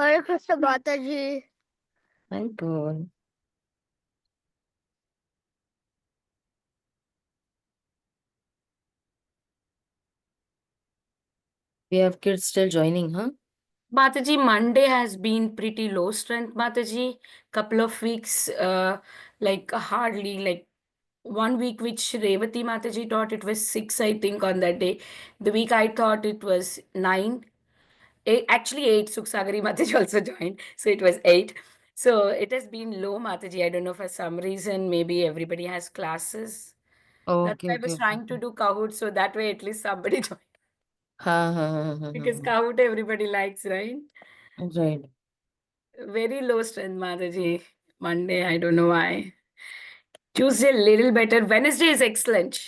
हरे कृष्ण माता जी। My God. We have kids still joining, huh? Mataji, Monday has been pretty low strength, Mataji. Couple of weeks, like hardly like 1 week, which Revati Mataji taught it was six, I think, on that day. The week I thought it was nine. Actually, eight. Suksagari Mataji also joined, so it was eight. So it has been low, Mataji. I don't know for some reason. Maybe everybody has classes. That's Okay, why I okay, was okay. trying to do Kahoot, so that way at least somebody joined. Ha, ha, ha, ha, ha, Because ha. Kahoot everybody likes, right? Right. Very low strength, Mataji. Monday, I don't know why. Tuesday, a little better. Wednesday is excellent.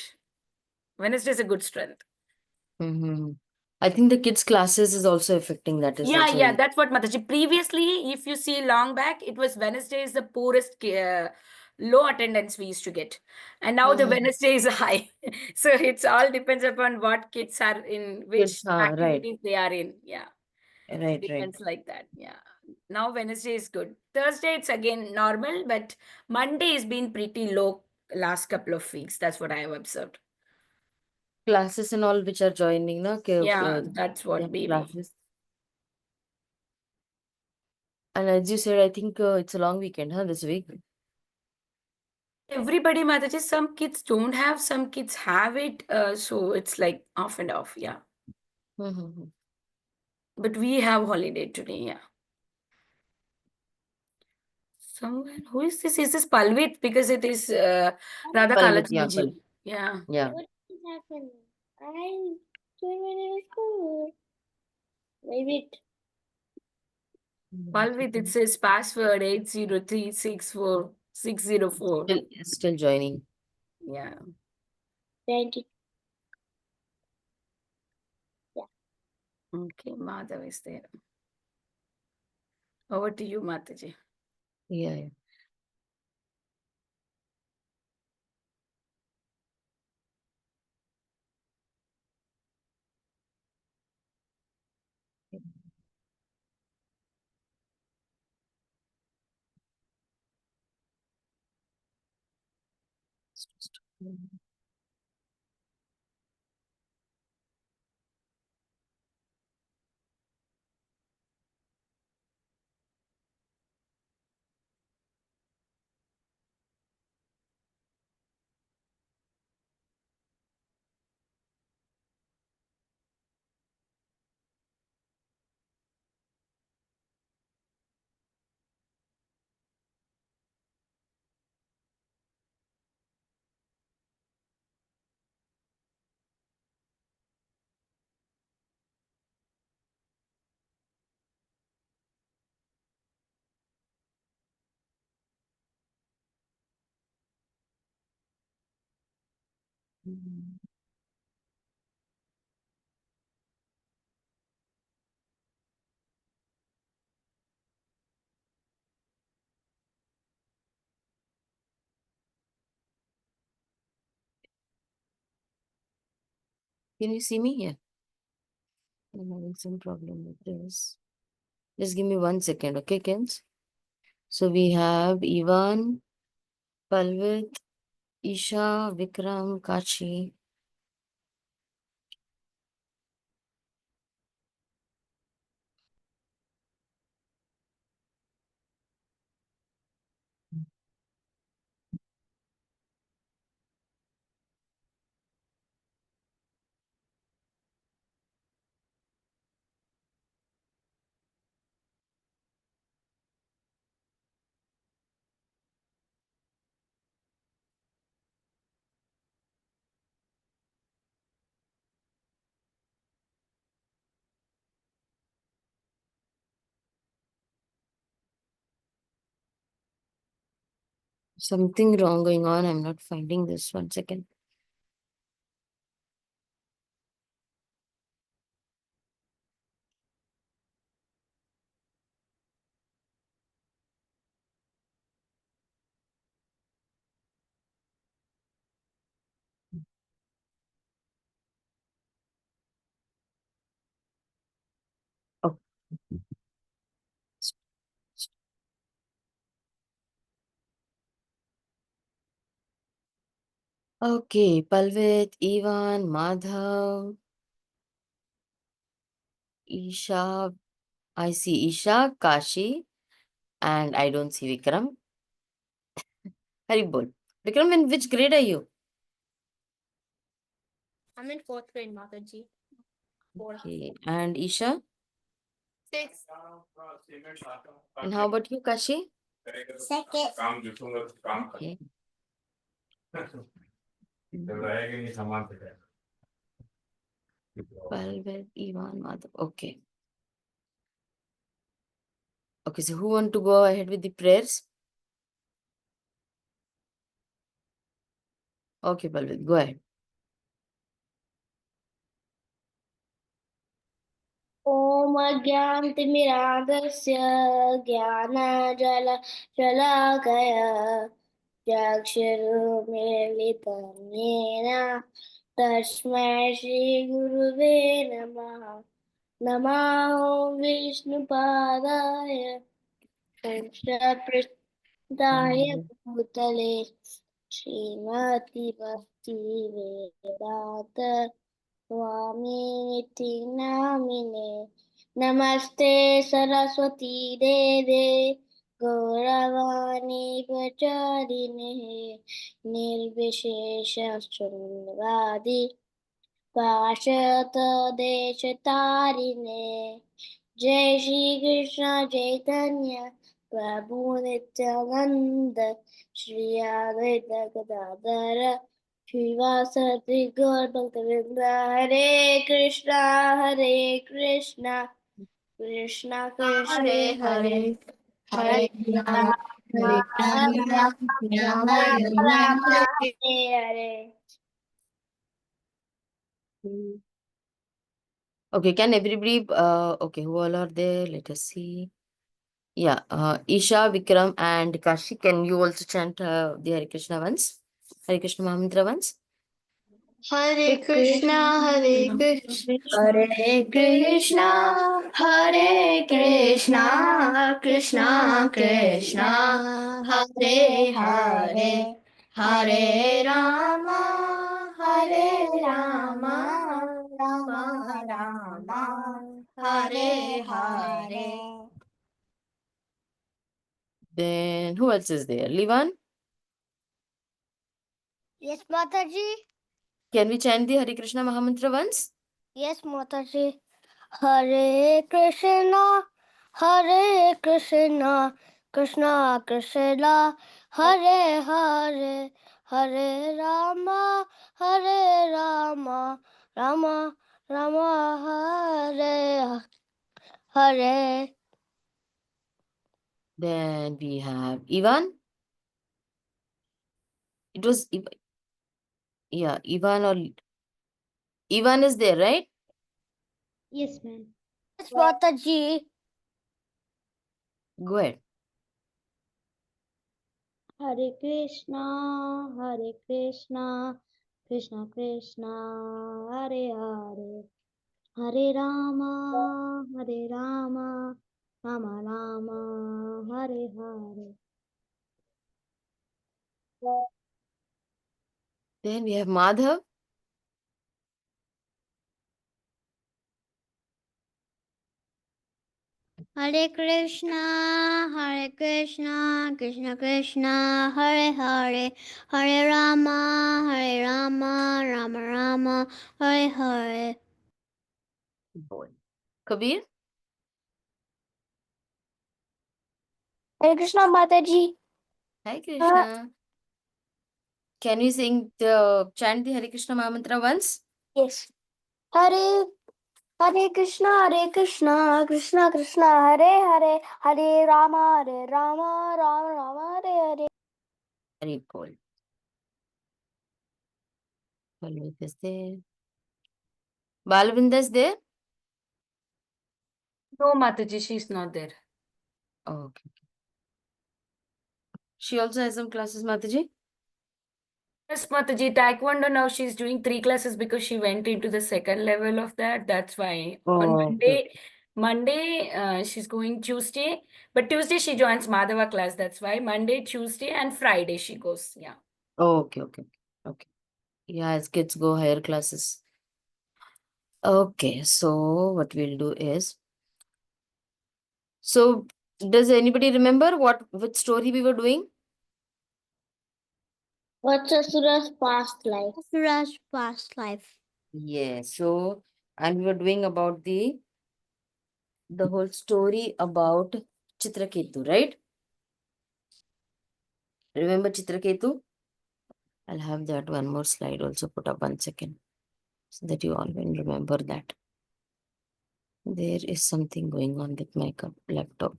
Wednesday is a good strength. Mm-hmm. I think the kids' classes is also affecting that is Yeah, also yeah, that's what Mataji. Previously, if you see long back, it was Wednesday is the poorest, low attendance we used to get. And now the mm-hmm. Wednesday is high. So it's all depends upon what kids are in, Kids, which right, activities they are in. Yeah. It right, right. depends like that. Yeah. Now Wednesday is good. Thursday it's again normal, but Monday has been pretty low last couple of weeks. That's what I have observed. Classes and all which are joining, na? Yeah, that's They what have maybe. classes. And as you said, I think it's a long weekend, huh, this week? Everybody, Mataji, some kids don't have, some kids have it. So it's like off and off. Yeah. Mm-hmm. But we have holiday today. Yeah. Someone, who is this? Is this Palvit? Because it is Radha Palvit, yeah, Kalachmiji. Yeah. yeah. What is happening? I'm doing school. Maybe Palvit, it says password 80364 604. Still joining. Yeah. 20. Yeah. Okay. Madhav is there. Over to you, Mataji. Yeah, yeah. Mhm. Can you see me? Yeah. I'm having some problem with this. Just give me 1 second, okay, Kens? So we have Ivan, Palvit, Isha, Vikram, Kachi. Something wrong going on. I'm not finding this. 1 second. Oh, Okay, Palvit, Ivan, Madhav, Isha. I see Isha, Kashi, and I don't see Vikram. Haribol. Vikram, in which grade are you? I'm in fourth grade, Mataji. Okay, and Isha? Six. And how about you, Kashi? Second. Okay. Palvit, Ivan, Madhav. Okay. Okay, so who want to go ahead with the prayers? Okay, Palvit, go ahead. ॐ अज्ञानतिमिरान्धस्य ज्ञानजलशलाकया चक्षुरुन्मीलितं येन तस्मै श्रीगुरुवे नमः। नमो विष्णुपादाय कृष्णपृष्ठाय भूतले श्रीमति भक्ति वेदांत स्वामिनिति नामिने। नमस्ते सरस्वती देवे गौरवाणी प्रचारिणे निर्विशेष शून्यवादी पाशतदेशतारिणे। जय श्री कृष्ण चैतन्य प्रभु नित्यानंद श्री अद्वैत गदाधर श्रीवासदि गौर भक्तवृंद। हरे Krishna Krishna Krishna Hare Hare, Hare Hare Rama, Hare Ram Rama, Ram Rama Ram Rama, Hare Hare. Okay, can everybody, okay, who all are there? Let us see. Yeah, Isha, Vikram, and Kashi, can you also chant the Hare Krishna once? Hare Krishna Mahamantra once? Hare Krishna, Hare Krishna, Hare Krishna, Hare Krishna, Krishna Krishna, Hare Hare, Hare Rama, Hare Rama, Rama Rama, Hare Hare. Then who else is there? Livan, Yes, Mataji. can we chant the Hare Krishna Mahamantra once? Yes, Mataji. Hare Krishna, Krishna Krishna, Hare Hare, Hare Rama, Rama Rama, Hare Hare. Then we have Ivan. It was, yeah, Ivan or Ivan is there, right? Yes, ma'am. Yes, Mataji. Go ahead. Hare Krishna, Krishna Krishna, Hare Hare. Hare Rama, Rama Rama, Hare Hare. Then we have Madhav. Hare Krishna, Krishna Krishna, Hare Hare, Hare Rama, Rama Rama, Hare Hare. Boy. Kabir. Hare Krishna Mataji. Hi Krishna. Can you sing the chant the Hare Krishna Mahamantra once? Yes. Hare Hare Krishna, Krishna Krishna, Hare Hare, Hare Rama, Rama Rama, Hare Hare. Very cool. Palvit is there. Balvinda is there? No, Mataji, she's not there. Oh, okay. She also has some classes, Mataji? Yes, Mataji, Taekwondo now she's doing 3 classes because she went into the second level of that. That's why on Oh, okay. Monday, she's going Tuesday, but Tuesday she joins Madhava class. That's why Monday, Tuesday, and Friday she goes. Yeah. Oh, okay, okay. Okay. Yeah, as kids go higher classes. Okay, so what we'll do is, so does anybody remember which story we were doing? What's Asura's past life? Asura's past life. Yes. So, and we were doing about the whole story about Chitraketu, right? Remember Chitraketu? I'll have that one more slide also put up 1 second so that you all will remember that. There is something going on with my laptop.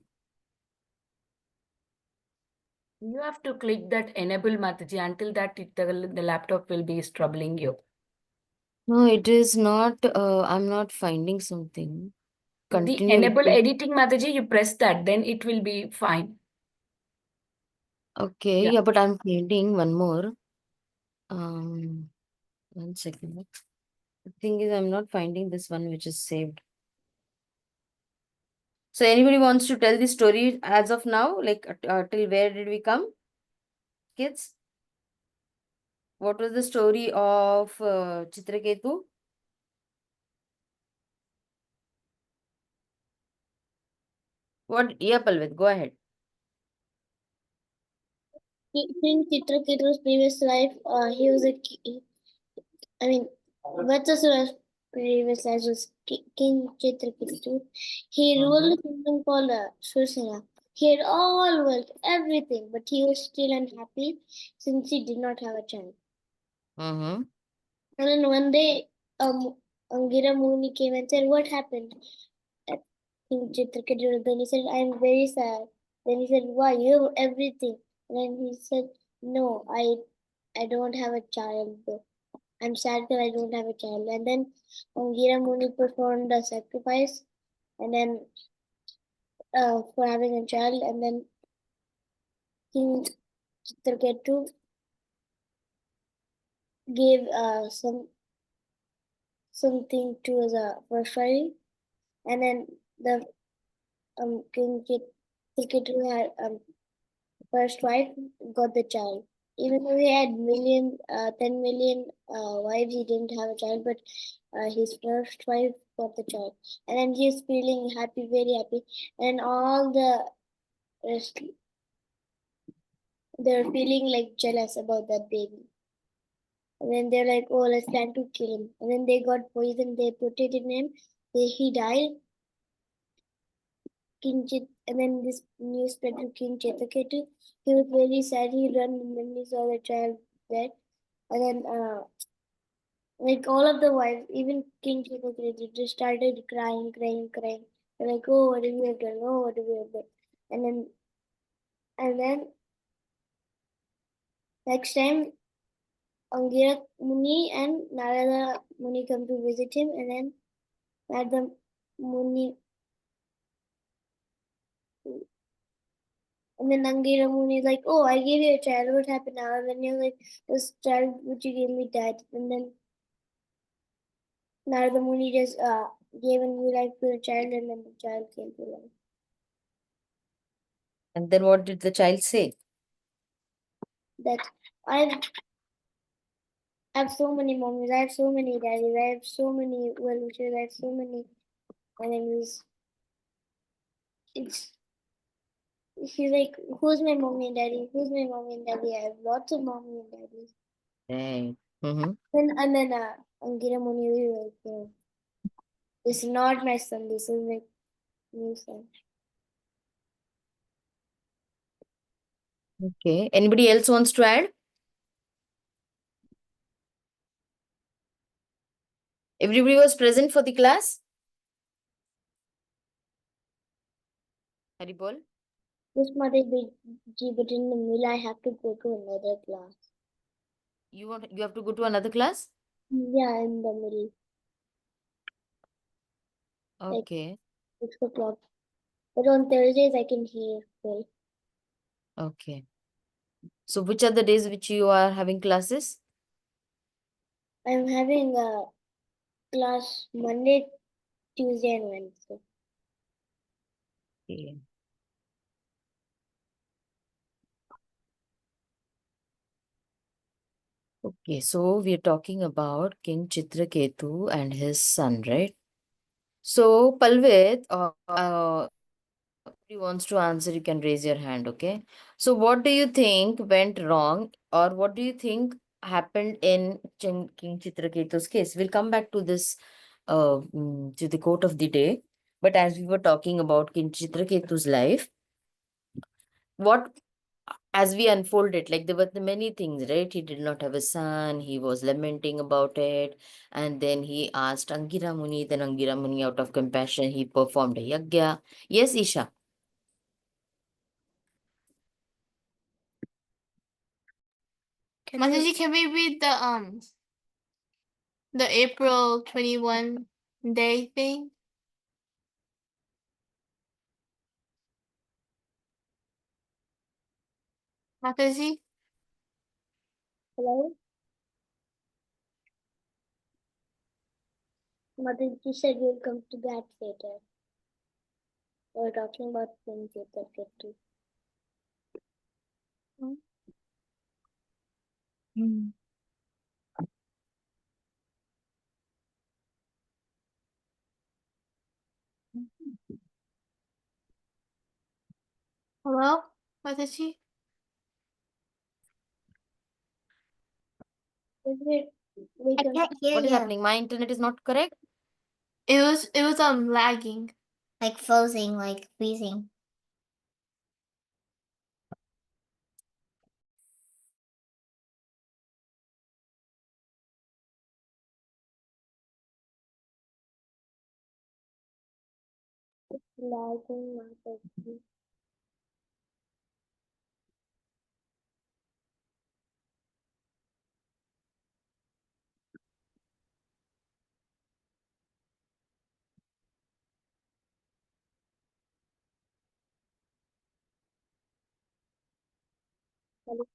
You have to click that enable Mataji. Until that, the laptop will be troubling you. No, it is not. I'm not finding something. The Continue with enable the. editing Mataji, you press that, then it will be fine. Okay, Yeah. yeah, but I'm finding one more. 1 second. The thing is, I'm not finding this one which is saved. So, anybody wants to tell the story as of now? Like, till where did we come, kids? What was the story of Chitraketu? What? Yeah, Palvit, go ahead. In Chitraketu's previous life, he was I mean, Vatsasura's previous life was King Chitraketu. He ruled a kingdom called Shusana. He had all wealth, everything, but he was still unhappy since he did not have a child. Mm-hmm. And then one day, Angira Muni came and said, "What happened?" at King Chitraketu. Then he said, "I am very sad." Then he said, "Why? You have everything." And then he said, "No, I don't have a child. I'm sad that I don't have a child." And then Angira Muni performed a sacrifice, and then for having a child, and then King Chitraketu gave something to as a first wife, and then the King Chitraketu had first wife got the child. Even though he had 10 million wives, he didn't have a child, but his first wife got the child. And then he's feeling happy, very happy. And all the rest, they're feeling like jealous about that baby. And then they're like, oh, let's plan to kill him. And then they got poison, they put it in him. He died. And then this news spread to King Chetaketu. He was very sad. He ran and then he saw the child dead. And then, like all of the wives, even King Chetaketu just started crying, crying, crying. They're like, oh, what have we have done? Oh, what have we have done? And then next time, Angira Muni and Narada Muni come to visit him, and then Narada Muni, and then Angira Muni is like, oh, I gave you a child. What happened now? And then you're like, this child which you gave me died. And then Narada Muni just gave a new life to the child, and then the child came to life. And then what did the child say? That I have so many mommies, I have so many daddies, I have so many well wishers, I have so many enemies. It's She's like, who's my mommy and daddy? Who's my mommy and daddy? I have lots of mommy and daddies. Dang. Mm-hmm. And then Angira Muni was like, this is not my son. This is my new son. Okay. Anybody else wants to add? Everybody was present for the class? Haribol? This mother Ji, but in the middle, I have to go to another class. You have to go to another class? Yeah, in the middle, like Okay. 6 o'clock. But on Thursdays, I can hear well. Okay. So which are the days which you are having classes? I'm having a class Monday, Tuesday, and Wednesday. Okay. Okay, so we're talking about King Chitraketu and his son, right? So, Palvit, he wants to answer, you can raise your hand, okay? So, what do you think went wrong, or what do you think happened in King Chitraketu's case? We'll come back to this, to the quote of the day. But as we were talking about King Chitraketu's life, what as we unfold it, like there were the many things, right? He did not have a son, he was lamenting about it, and then he asked Angira Muni, then Angira Muni, out of compassion, he performed a yagya. Yes, Isha. Mataji, can we read the April 21 day thing? Mataji? Hello? Mataji said you'll come to that later. We're talking about things you can get to. Hello? Mataji? We I can can't hear What is you. happening? My internet is not correct. It was lagging. Like frozen, like freezing. lagging Mataji. Hello?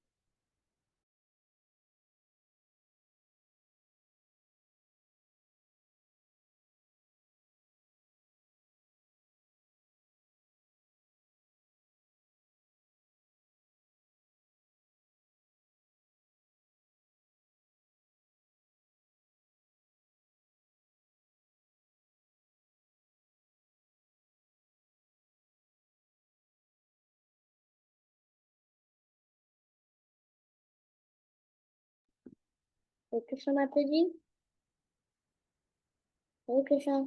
Hare Krishna Mataji. Hare Krishna.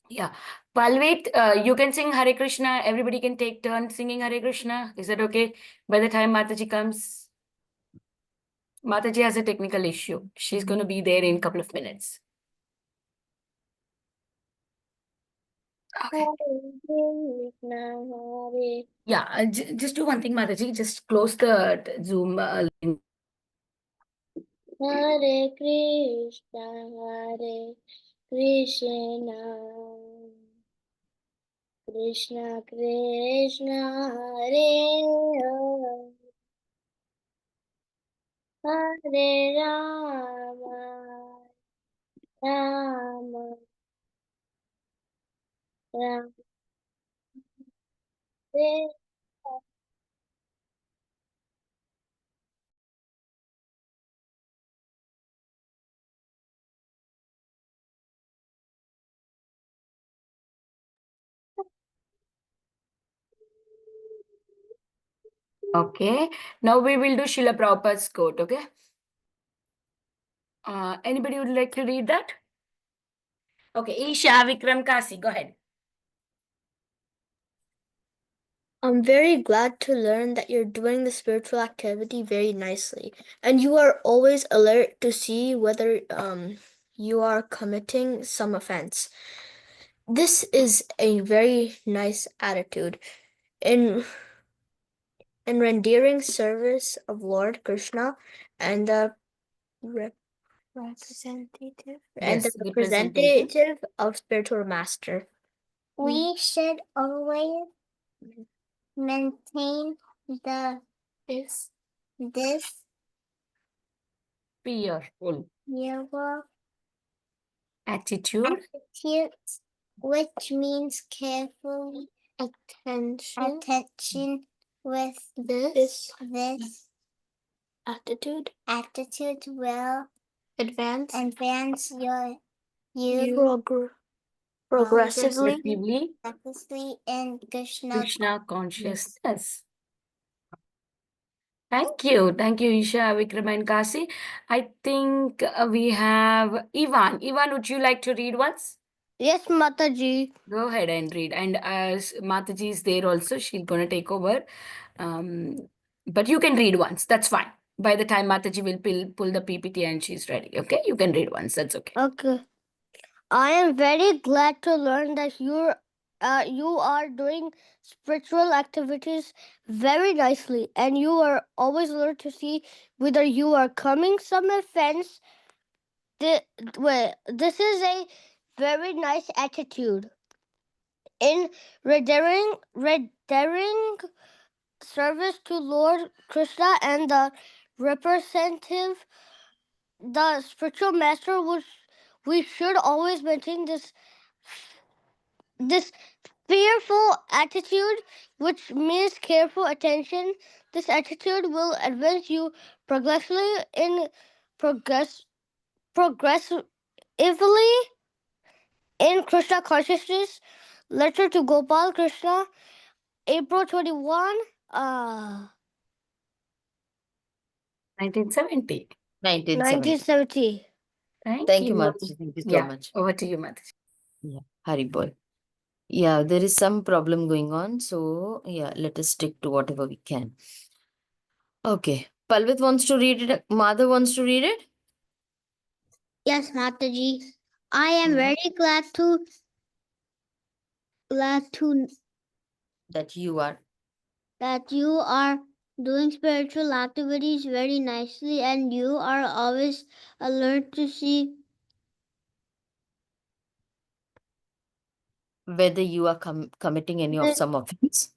Yeah. Palvit, you can sing Hare Krishna. Everybody can take turn singing Hare Krishna. Is that okay? By the time Mataji comes, Mataji has a technical issue. She's going to be there in a couple of minutes. Okay. Hare Krishna, Hare Yeah, just do one thing, Mataji. Just close the Zoom link. Hare Krishna, Hare Krishna, Krishna Krishna, Hare Hare, Hare Rama, Rama Rama, Hare Okay. Now we will do Srila Prabhupada's quote. Okay. Anybody would like to read that? Okay. Isha Vikram Kasi. Go ahead. I'm very glad to learn that you're doing the spiritual activity very nicely, and you are always alert to see whether you are committing some offense. This is a very nice attitude. In rendering service of Lord Krishna and the representative Yes, representative. of spiritual master. We should always maintain This this Fearful yearbook attitude attitude which means carefully attention with this attitude attitude will advance advance you progressively Progressively in Krishna Krishna consciousness. Thank you. Thank you, Isha, Vikram, and Kasi. I think we have Ivan. Ivan, would you like to read once? Yes, Mataji. Go ahead and read. And as Mataji is there also, she's going to take over. But you can read once. That's fine. By the time Mataji will pull the PPT and she's ready. Okay? You can read once. That's okay. Okay. I am very glad to learn that you are doing spiritual activities very nicely, and you are always alert to see whether you are coming some offense. This is a very nice attitude. In rendering service to Lord Krishna and the representative, the spiritual master, we should always maintain this fearful attitude, which means careful attention. This attitude will advance you progressively in progressively in Krishna consciousness. Letter to Gopal Krishna, April 21, 1970. 1970. 1970. Thank you, Mataji. Thank you so much. Over to you, Mataji. Yeah, Haribol. Yeah, there is some problem going on. So, yeah, let us stick to whatever we can. Okay. Palvit wants to read it. Madhav wants to read it. Yes, Mataji. I am Mhm. very glad to That you are. that you are doing spiritual activities very nicely, and you are always alert to see Whether you are committing any of some offense.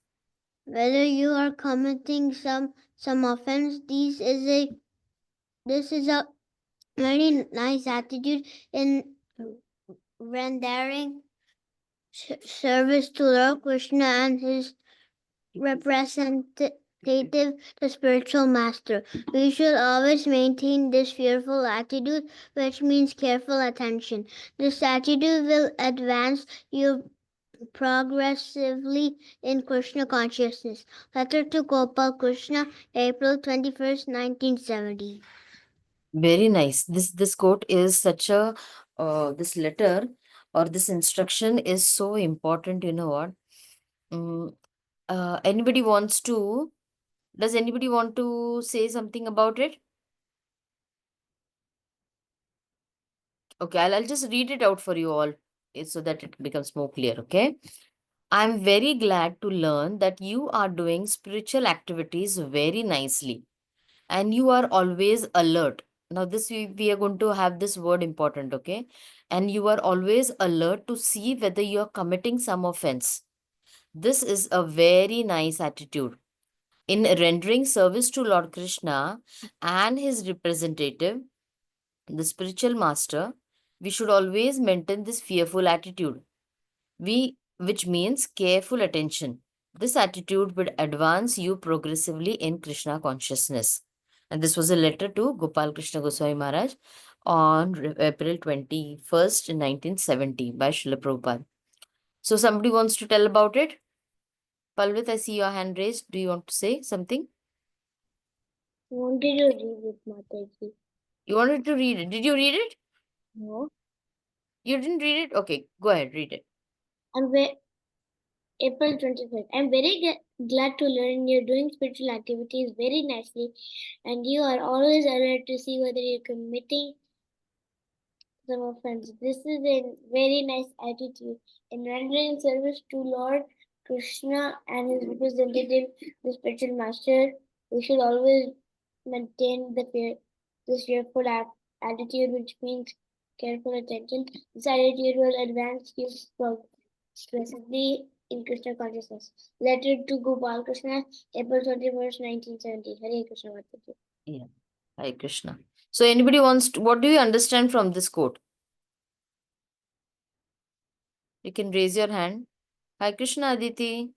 whether you are committing some offense. This is a very nice attitude in rendering service to Lord Krishna and his representative, the spiritual master. We should always maintain this fearful attitude, which means careful attention. This attitude will advance you progressively in Krishna consciousness. Letter to Gopal Krishna, April 21st, 1970. Very nice. This quote is such a this letter or this instruction is so important. You know what? Mm, anybody wants to? Does anybody want to say something about it? Okay, I'll just read it out for you all so that it becomes more clear. Okay. I'm very glad to learn that you are doing spiritual activities very nicely and you are always alert. Now, this we are going to have this word important, okay? And you are always alert to see whether you are committing some offense. This is a very nice attitude. In rendering service to Lord Krishna and his representative, the spiritual master, we should always maintain this fearful attitude. Which means careful attention. This attitude would advance you progressively in Krishna consciousness. And this was a letter to Gopal Krishna Goswami Maharaj on April 21st, 1970 by Srila Prabhupada. So somebody wants to tell about it? Palvit, I see your hand raised. Do you want to say something? Wanted to read it, Mataji. You wanted to read it. Did you read it? No. You didn't read it? Okay, go ahead, read it. April 25th. I'm very glad to learn you're doing spiritual activities very nicely, and you are always alert to see whether you're committing some offense. This is a very nice attitude. In rendering service to Lord Krishna and his representative, the spiritual master, we should always maintain this fearful attitude, which means careful attention. This attitude will advance you progressively in Krishna consciousness. Letter to Gopal Krishna, April 21st, 1970. Hare Krishna Mataji. Yeah. Hare Krishna. So anybody wants to, what do you understand from this quote? You can raise your hand. Hi, Krishna Aditi.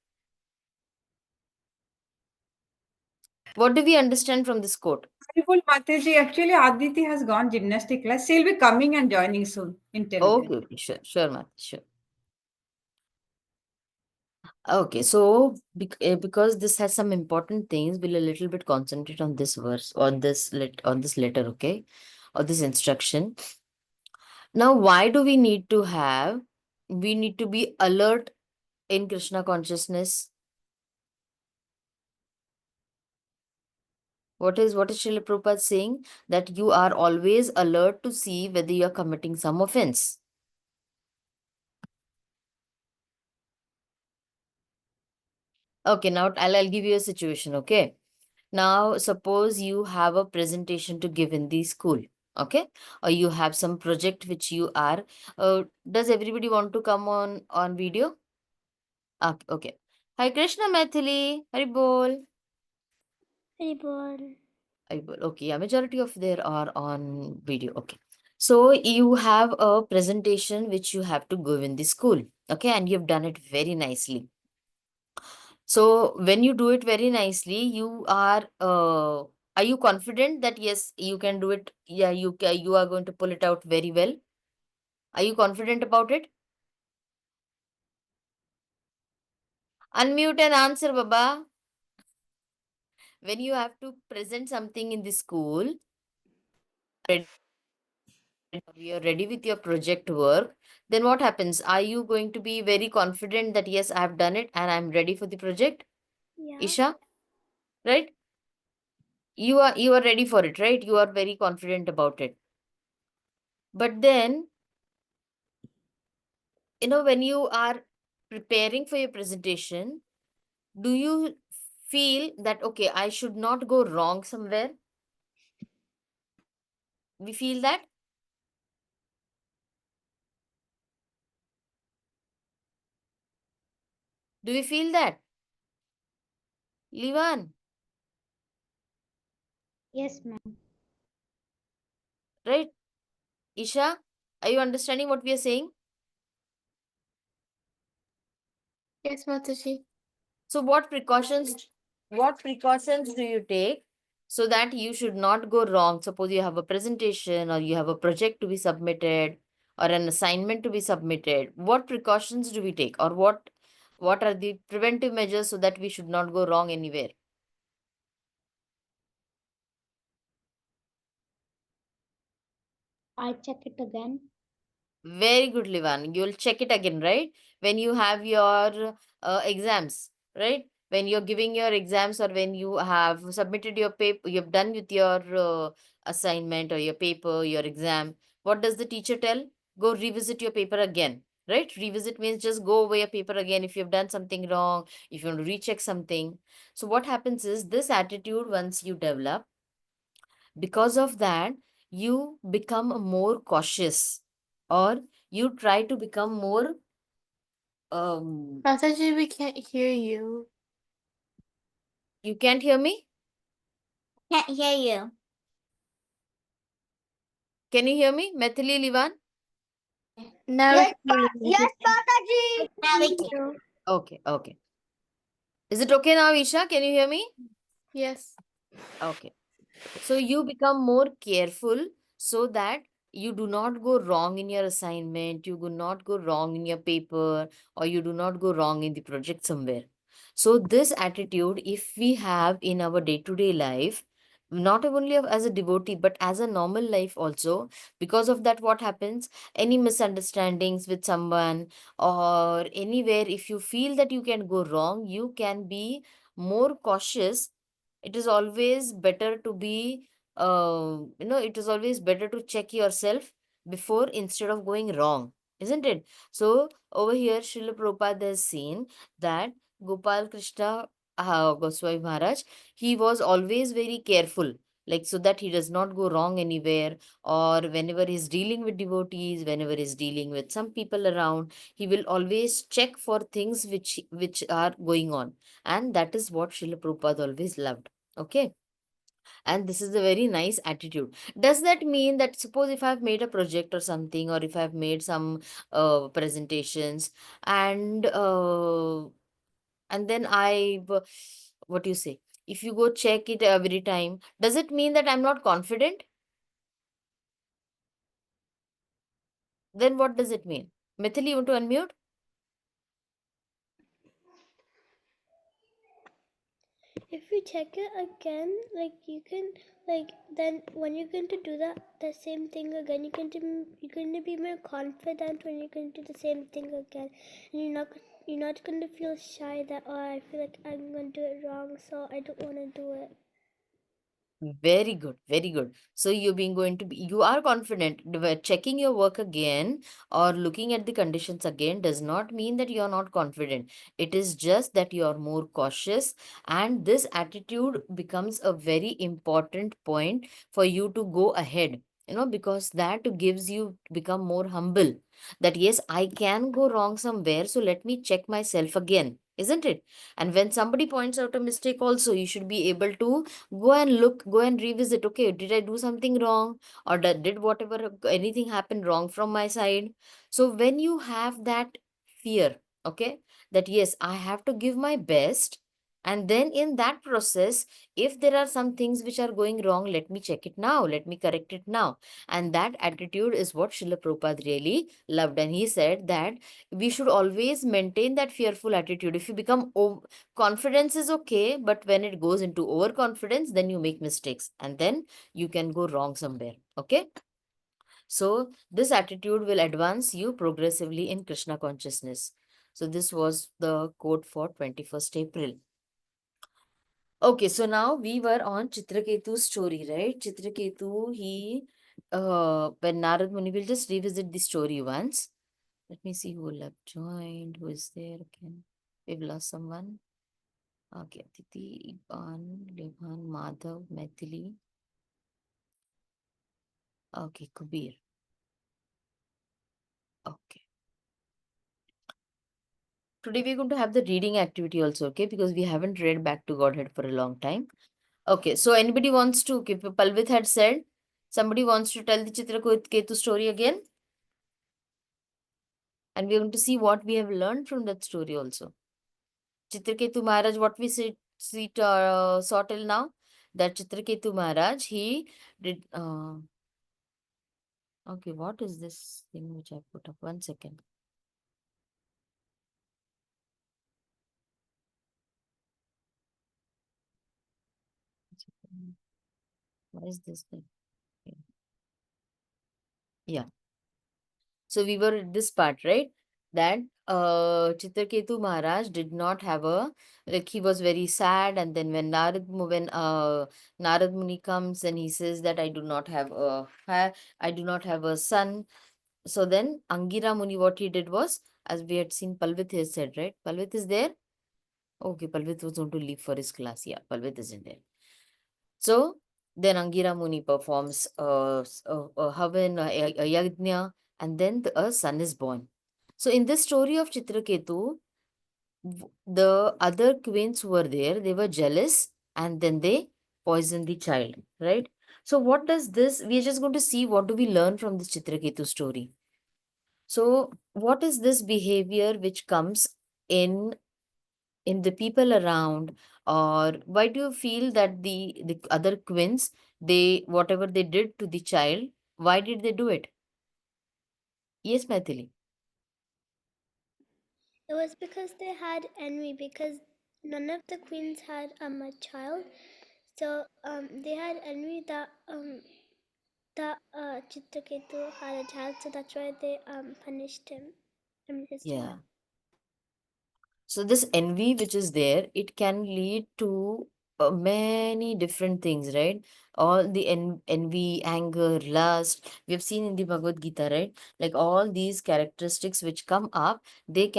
What do we understand from this quote? Haribol Mataji, actually Aditi has gone gymnastic class. She'll be coming and joining soon in 10 minutes. Okay, sure, Mata, sure. Okay, so because this has some important things, we'll a little bit concentrate on this verse, on this letter, okay, or this instruction. Now, why do we need to have? We need to be alert in Krishna consciousness. What is Srila Prabhupada saying? That you are always alert to see whether you are committing some offense. Okay, now I'll give you a situation, okay? Now, suppose you have a presentation to give in the school, okay? Or you have some project which you are, does everybody want to come on video? Okay. Hi, Krishna Maithili. Hari bol. Haribol. Okay, yeah, majority of there are on video. Okay. So you have a presentation which you have to give in the school. Okay, and you've done it very nicely. So when you do it very nicely, are you confident that yes, you can do it? Yeah, you are going to pull it out very well. Are you confident about it? Unmute and answer, Baba. When you have to present something in the school, you're ready with your project work, then what happens? Are you going to be very confident that yes, I have done it and I'm ready for the project? Yeah. Isha, right? You are ready for it, right? You are very confident about it. But then, when you are preparing for your presentation, do you feel that, okay, I should not go wrong somewhere? We feel that? Do we feel that? Livan, Yes, ma'am. right? Isha, are you understanding what we are saying? Yes, Mataji. So what precautions do you take so that you should not go wrong? Suppose you have a presentation or you have a project to be submitted or an assignment to be submitted. What precautions do we take, or what are the preventive measures so that we should not go wrong anywhere? I check it again. Very good, Livan. You'll check it again, right? When you have your exams, right? When you're giving your exams, or when you have submitted your paper, you've done with your assignment or your paper, your exam, what does the teacher tell? Go revisit your paper again, right? Revisit means just go over your paper again if you've done something wrong, if you want to recheck something. So what happens is, this attitude, once you develop, because of that, you become more cautious, or you try to become more Mataji, we can't hear you. you can't hear me? Can't hear you. Can you hear me, Methili, Livan? Now Yes, we can hear you, yes, Mataji. Mataji. Now we can. Okay. Is it okay now, Isha? Can you hear me? Yes. Okay. So you become more careful so that you do not go wrong in your assignment, you do not go wrong in your paper, or you do not go wrong in the project somewhere. So this attitude, if we have in our day-to-day life, not only as a devotee, but as a normal life also, because of that, what happens? Any misunderstandings with someone or anywhere, if you feel that you can go wrong, you can be more cautious. It is always better to be it is always better to check yourself before, instead of going wrong, isn't it? So over here, Srila Prabhupada has seen that Gopal Krishna Goswami Maharaj, he was always very careful, like, so that he does not go wrong anywhere, or whenever he's dealing with devotees, whenever he's dealing with some people around, he will always check for things which are going on. And that is what Srila Prabhupada always loved. Okay. And this is a very nice attitude. Does that mean that suppose if I've made a project or something, or if I've made some presentations, and then what do you say? If you go check it every time, does it mean that I'm not confident? Then what does it mean? Mithili, you want to unmute? If you check it again, like you can, like then when you're going to do the same thing again, you're going to be more confident when you're going to do the same thing again, and you're not going to feel shy that, oh, I feel like I'm going to do it wrong, so I don't want to do it. Very good, very good. So you are confident. Checking your work again or looking at the conditions again does not mean that you are not confident. It is just that you are more cautious, and this attitude becomes a very important point for you to go ahead. Because that gives you become more humble. That yes, I can go wrong somewhere, so let me check myself again, isn't it? And when somebody points out a mistake, also you should be able to go and revisit, okay, did I do something wrong, or did whatever anything happen wrong from my side? So when you have that fear, okay, that yes, I have to give my best, and then in that process, if there are some things which are going wrong, let me check it now, let me correct it now. And that attitude is what Srila Prabhupada really loved, and he said that we should always maintain that fearful attitude. If you become confidence is okay, but when it goes into overconfidence, then you make mistakes, and then you can go wrong somewhere. Okay. So this attitude will advance you progressively in Krishna consciousness. So this was the quote for 21st April. Okay, so now we were on Chitraketu's story, right? Chitraketu, when Narad Muni, will just revisit the story once. Let me see who will have joined, who is there again. We've lost someone. Okay, Titi, Iban, Levan, Madhav, Maithili. Okay, Kabir. Okay. Today we're going to have the reading activity also, okay? Because we haven't read Back to Godhead for a long time. Okay, so anybody wants to, if Palvit had said, somebody wants to tell the Chitraketu story again? And we're going to see what we have learned from that story also. Chitraketu Maharaj, what we saw till now, that Chitraketu Maharaj, he did... okay, what is this thing which I put up? 1 second. What is this thing? Yeah. So we were at this part, right? That Chitraketu Maharaj did not have like he was very sad, and then when Narad Muni comes and he says that I do not have a son. So then Angira Muni, what he did was, as we had seen, Palvit has said, right? Palvit is there? Okay, Palvit was going to leave for his class. Yeah, Palvit is in there. So then Angira Muni performs a havan, a yajna, and then a son is born. So in this story of Chitraketu, the other queens who were there, they were jealous, and then they poisoned the child, right? So what does this, we are just going to see what do we learn from this Chitraketu story. So what is this behavior which comes in the people around, or why do you feel that the other queens, they whatever they did to the child, why did they do it? Yes, Maithili. It was because they had envy, because none of the queens had a child, so they had envy that Chitraketu had a child, so that's why they punished him. I mean his Yeah. child. So this envy which is there, it can lead to many different things, right? All the envy, anger, lust, we have seen in the Bhagavad Gita, right? Like all these characteristics which come up, they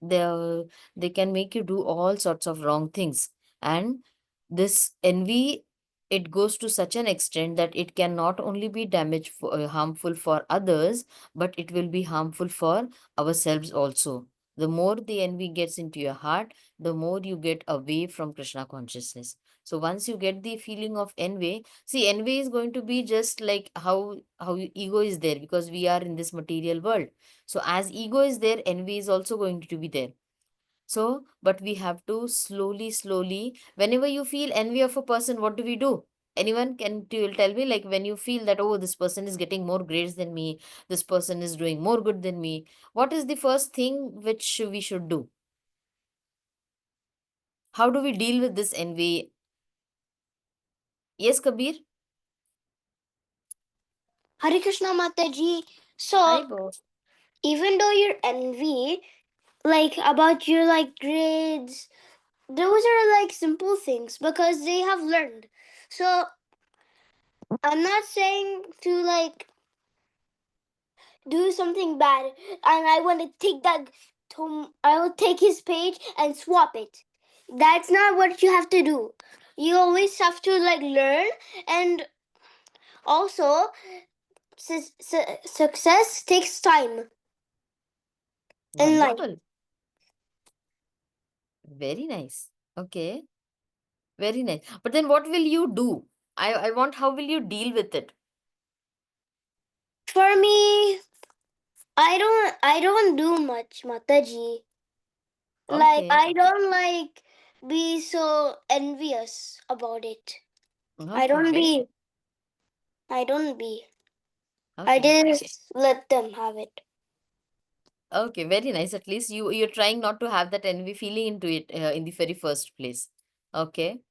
they can make you do all sorts of wrong things. And this envy, it goes to such an extent that it can not only be harmful for others, but it will be harmful for ourselves also. The more the envy gets into your heart, the more you get away from Krishna consciousness. So once you get the feeling of envy, see, envy is going to be just like how ego is there, because we are in this material world. So as ego is there, envy is also going to be there. So, but we have to slowly, whenever you feel envy of a person, what do we do? Anyone can tell me, like, when you feel that, oh, this person is getting more grades than me, this person is doing more good than me, what is the first thing which we should do? How do we deal with this envy? Yes, Kabir? Hare Krishna Mataji. Hi, So Bo. even though you're envy, like about your like grades, those are like simple things because they have learned. So I'm not saying to like do something bad and I want to take that I will take his page and swap it. That's not what you have to do. You always have to like learn, and also success takes time in life. Wonderful. Very nice. Okay. Very nice. But then what will you do? I want, how will you deal with it? For me, I don't do much, Mataji. Like Okay. I don't like be so envious about it. I Okay. don't Very, be. I don't be. I okay. just let them have it. Okay, very nice. At least you're trying not to have that envy feeling into it in the very first place. Okay.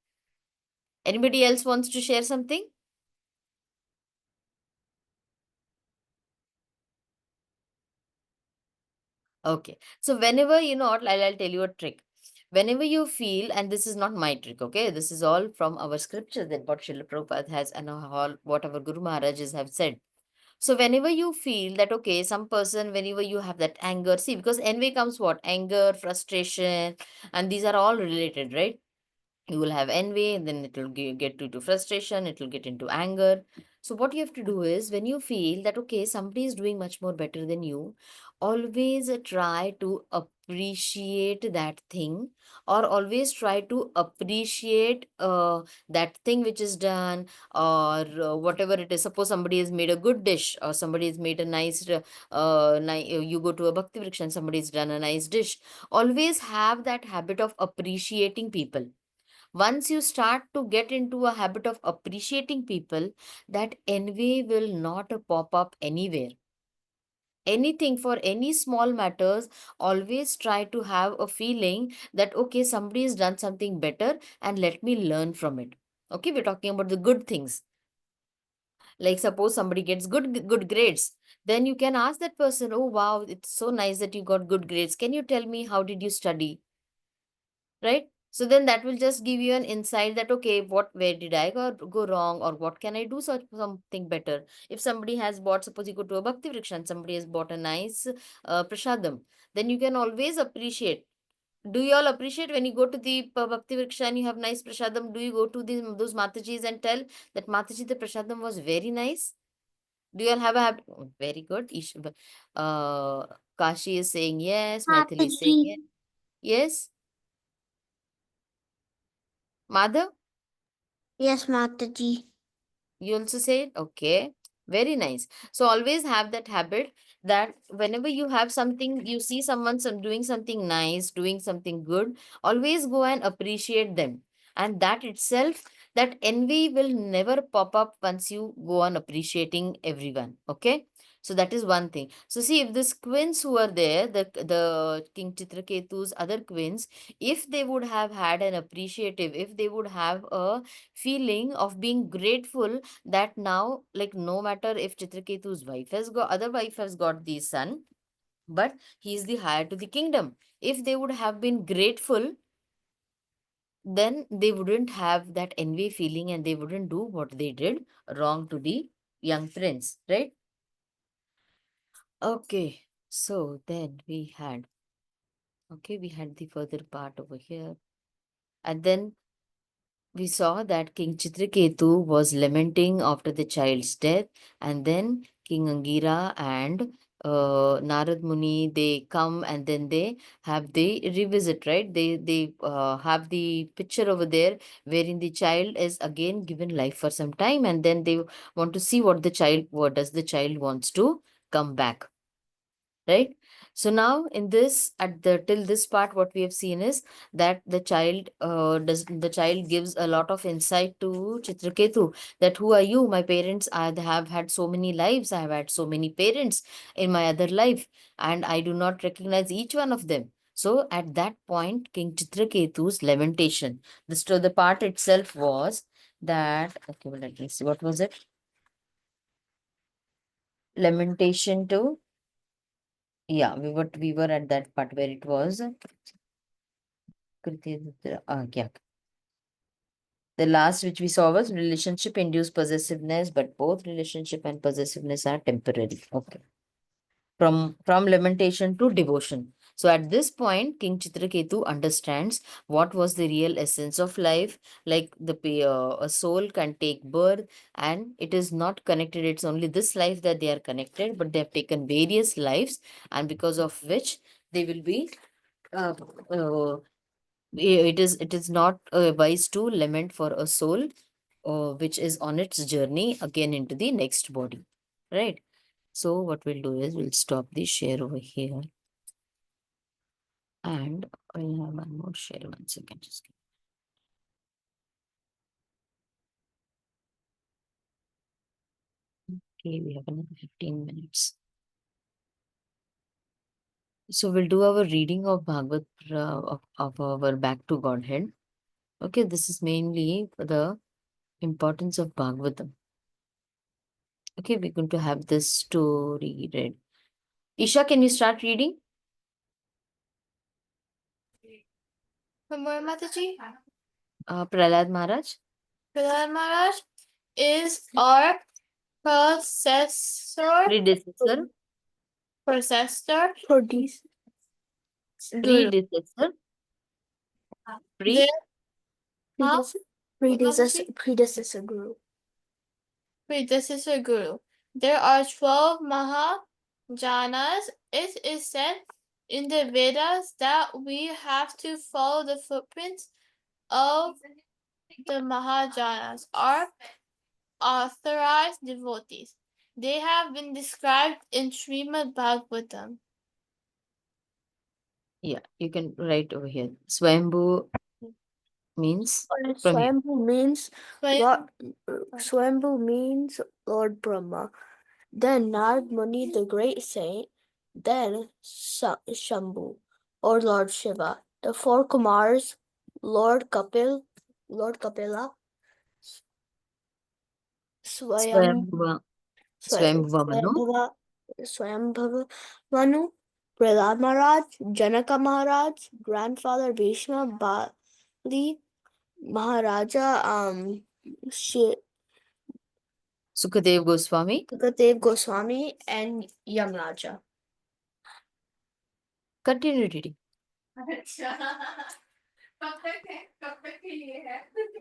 Anybody else wants to share something? Okay. So whenever, you know what, I'll tell you a trick. Whenever you feel, and this is not my trick, okay, this is all from our scripture, that what Srila Prabhupada has and all what our Guru Maharajas have said. So whenever you feel that, okay, some person, whenever you have that anger, see, because envy comes what? Anger, frustration, and these are all related, right? You will have envy, and then it will get to frustration, it will get into anger. So what you have to do is, when you feel that, okay, somebody is doing much more better than you, always try to appreciate that thing, or always try to appreciate that thing which is done, or whatever it is. Suppose somebody has made a good dish, or somebody has made a nice you go to a bhakti vriksha and somebody has done a nice dish. Always have that habit of appreciating people. Once you start to get into a habit of appreciating people, that envy will not pop up anywhere. Anything, for any small matters, always try to have a feeling that, okay, somebody has done something better and let me learn from it. Okay, we're talking about the good things. Like suppose somebody gets good grades, then you can ask that person, oh wow, it's so nice that you got good grades. Can you tell me how did you study? Right? So then that will just give you an insight that, okay, where did I go wrong, or what can I do something better? If somebody has bought, suppose you go to a bhakti vriksha and somebody has bought a nice prasadam, then you can always appreciate. Do you all appreciate when you go to the bhakti vriksha and you have nice prasadam? Do you go to those matajis and tell that, Mataji, the prasadam was very nice? Do you all have a habit? Oh, very good. Kashi is saying yes. Maithili is saying yes. Mataji. Yes. Madhav? Yes, Mataji. You also say it? Okay. Very nice. So always have that habit that whenever you have something, you see someone doing something nice, doing something good, always go and appreciate them. And that itself, that envy will never pop up once you go on appreciating everyone. Okay. So that is one thing. So see, if these queens who are there, the King Chitraketu's other queens, if they would have had an appreciative, if they would have a feeling of being grateful, that now, like, no matter if Chitraketu's wife has got, other wife has got the son, but he is the heir to the kingdom. If they would have been grateful, then they wouldn't have that envy feeling and they wouldn't do what they did wrong to the young prince, right? Okay, so then we had the further part over here. And then we saw that King Chitraketu was lamenting after the child's death, and then King Angira and Narad Muni, they come and then they have the revisit, right? They have the picture over there wherein the child is again given life for some time, and then they want to see what does the child wants to come back, right? So now in this, at the till this part, what we have seen is that the child gives a lot of insight to Chitraketu, that who are you? My parents, I have had so many lives, I have had so many parents in my other life, and I do not recognize each one of them. So at that point, King Chitraketu's lamentation, the part itself was that, okay, well, let me see, what was it? Lamentation to, yeah, we were at that part where it was yeah. The last which we saw was relationship induced possessiveness, but both relationship and possessiveness are temporary. Okay. From lamentation to devotion. So at this point, King Chitraketu understands what was the real essence of life. Like a soul can take birth, and it is not connected. It's only this life that they are connected, but they have taken various lives, and because of which they will be uh, uh, it is not wise to lament for a soul which is on its journey again into the next body, right? So what we'll do is we'll stop the share over here, and I'll have one more share. 1 second, okay, we have another 15 minutes. So we'll do our reading of Bhagavad of our Back to Godhead. Okay, this is mainly for the importance of Bhagavatam. Okay, we're going to have this story read. Isha, can you start reading? Mataji, Prahlad Maharaj. Prahlad Maharaj is our processor, Predecessor. predecessor, Predecessor. Pre. predecessor guru. Predecessor guru. There are 12 Mahajanas. It is said in the Vedas that we have to follow the footprints of the Mahajanas, are authorized devotees. They have been described in Srimad Bhagavatam. Yeah, you can write over here. Swambhu means from here. Swambhu means Lord Brahma. Then Narad Muni, the great saint. Then Shambhu, or Lord Shiva. The four Kumars, Lord Kapila, Swayam, Swambhuva Manu. Swayambhava Manu, Prahlad Maharaj, Janaka Maharaj, grandfather Bhishma, Bali, Maharaja, Sukadev Goswami. Sukadev Goswami, and Yamraja. Continue reading.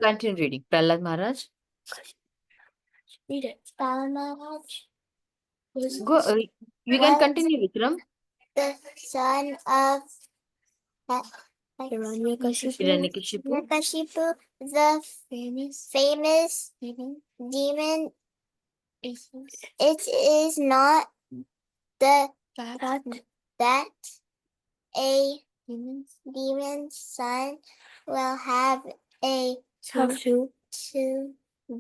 Continue reading. Prahlad Maharaj. Read it. Prahlad Maharaj Go. You can continue, Vikram. The son of Hiranyakashipu, Hiranyakashipu. the famous demon. It is not that a demon's son will have to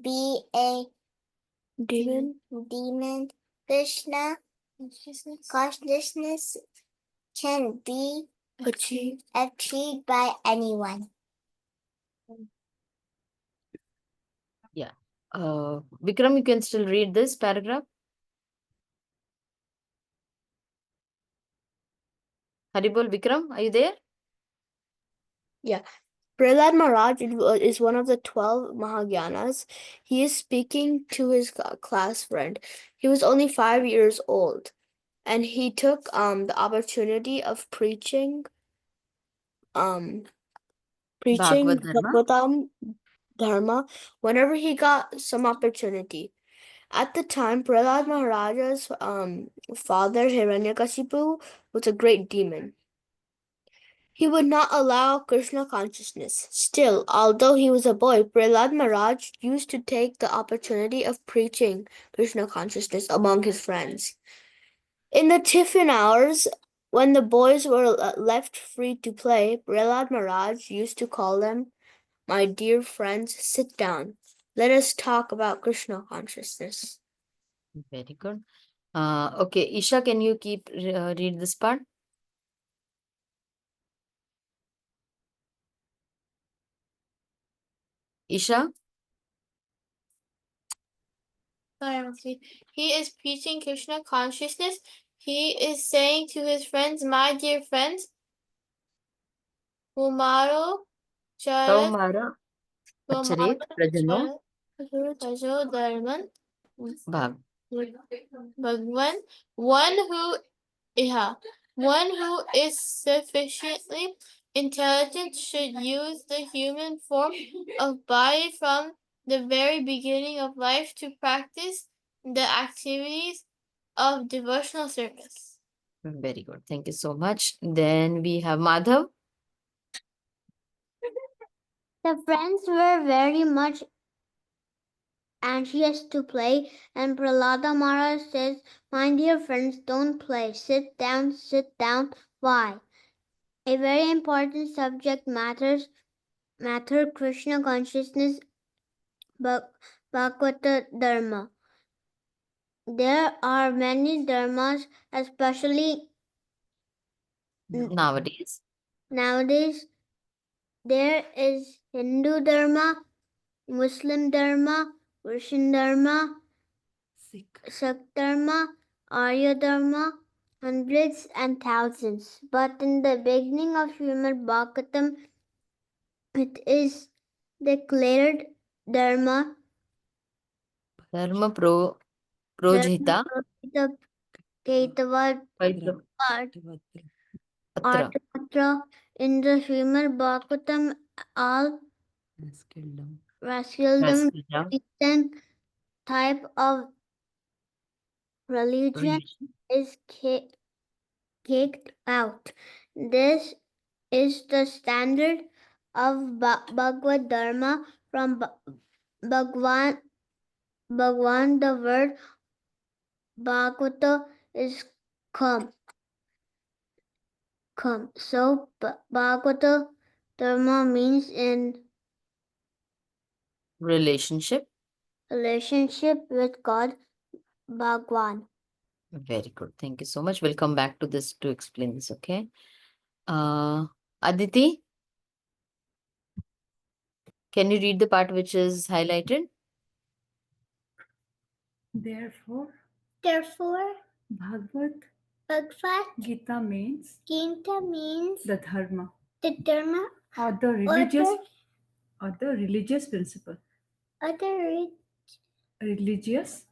be a demon. Krishna consciousness can be achieved by anyone. Yeah. Vikram, you can still read this paragraph. Haribol, Vikram, are you there? Yeah. Prahlad Maharaj is one of the 12 Mahagyanas. He is speaking to his class friend. He was only 5 years old, and he took the opportunity of preaching Bhagavad Dharma. Bhagavatam Dharma whenever he got some opportunity. At the time, Prahlad Maharaja's father, Hiranyakashipu, was a great demon. He would not allow Krishna consciousness. Still, although he was a boy, Prahlad Maharaj used to take the opportunity of preaching Krishna consciousness among his friends. In the tiffin hours, when the boys were left free to play, Prahlad Maharaj used to call them, "My dear friends, sit down. Let us talk about Krishna consciousness." Very good. Okay, Isha, can you read this part? Isha? He is preaching Krishna consciousness. He is saying to his friends, "My dear friends, Kumaro Charat Kaumara Acharet Prajano Tajo Dharman Bhag. Bhagwan, one who is sufficiently intelligent should use the human form of body from the very beginning of life to practice the activities of devotional service." Very good. Thank you so much. Then we have Madhav. The friends were very much anxious to play, and Prahlada Maharaj says, "My dear friends, don't play. Sit down, sit down. Why? A very important subject matter Krishna consciousness, Bhagavata Dharma. There are many dharmas, especially Nowadays. nowadays. There is Hindu Dharma, Muslim Dharma, Christian Dharma, Sikh Dharma, Arya Dharma, hundreds and thousands. But in the beginning of Srimad Bhagavatam, it is declared Dharma, Dharma Projhita. Dharma Kaitava Atra. Artapatra. In the Srimad Bhagavatam, all Rascaldom Christian type of religion is kicked out. This is the standard of Bhagavad Dharma from Bhagwan. The word Bhagavata is come. So Bhagavata Dharma means in Relationship. with God, Bhagwan. Very good. Thank you so much. We'll come back to this to explain this, okay? Aditi, can you read the part which is highlighted? Therefore, Bhagavad Gita means Gita means the dharma the Dharma or the religious principle. other Religious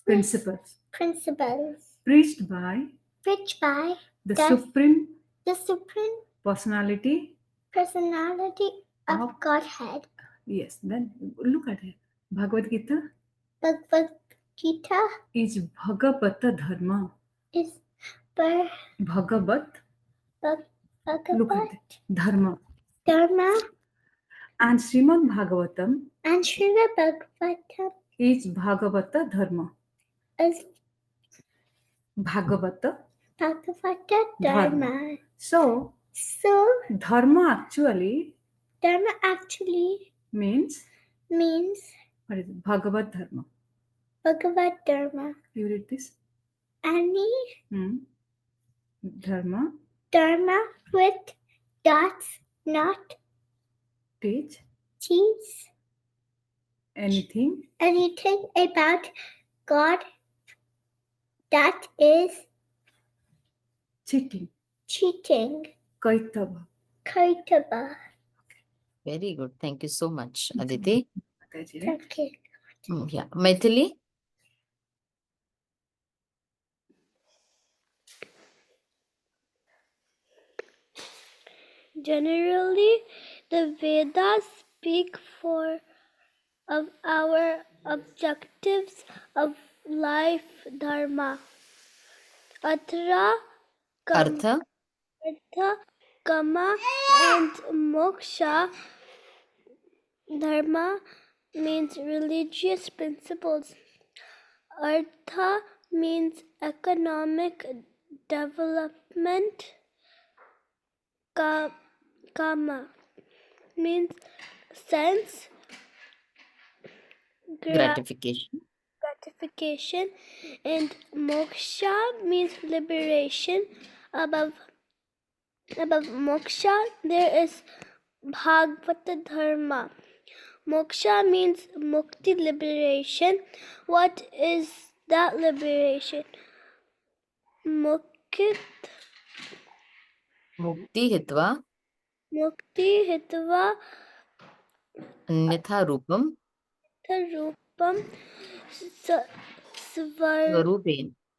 principles preached by the supreme personality of Godhead. Yes, then look at it. Bhagavad Gita Bhagavad Gita is Bhagavata Dharma. is Bhagavat Bhagavat, look at it. Dharma. Dharma, And Srimad Bhagavatam and Srimad Bhagavatam is Bhagavata Dharma. is Bhagavata Bhagavata Dharma. So, Dharma actually means what is it? Bhagavat Dharma. Bhagavad Dharma. You read this? Any Dharma with dots not teach anything anything about God that is cheating. Kaitava. Very good. Thank you so much, Aditi. Mataji, right? Thank you. Yeah. Maithili? Generally, the Vedas speak for of our objectives of life dharma. Atra, Artha, Artha, Kama, and Moksha. Dharma means religious principles. Artha means economic development. Kama means sense gratification. gratification, and moksha means liberation. Above moksha there is bhagavata dharma. Moksha means mukti, liberation. What is that liberation? Mukti Mukti hitva hitva अन्यथा रूपम rupam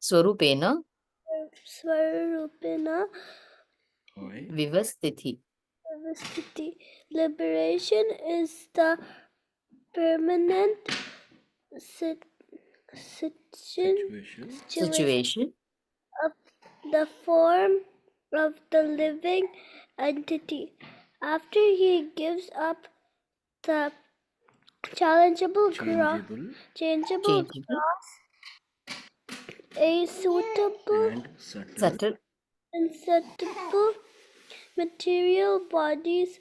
स्वरूपेन svarupena विवस्थिति. Sthiti. Liberation is the permanent Situation of the form of the living entity. After he gives up the changeable cross, changeable, a suitable subtle, and suitable material bodies,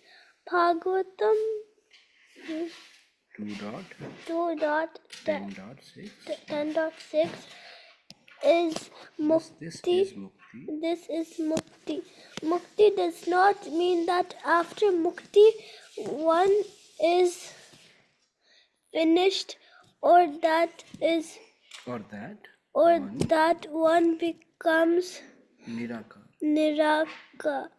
Bhagavatam 2.10.6 is mukti. This is mukti. Mukti does not mean that after mukti one is finished or that one becomes niraka, nirakara.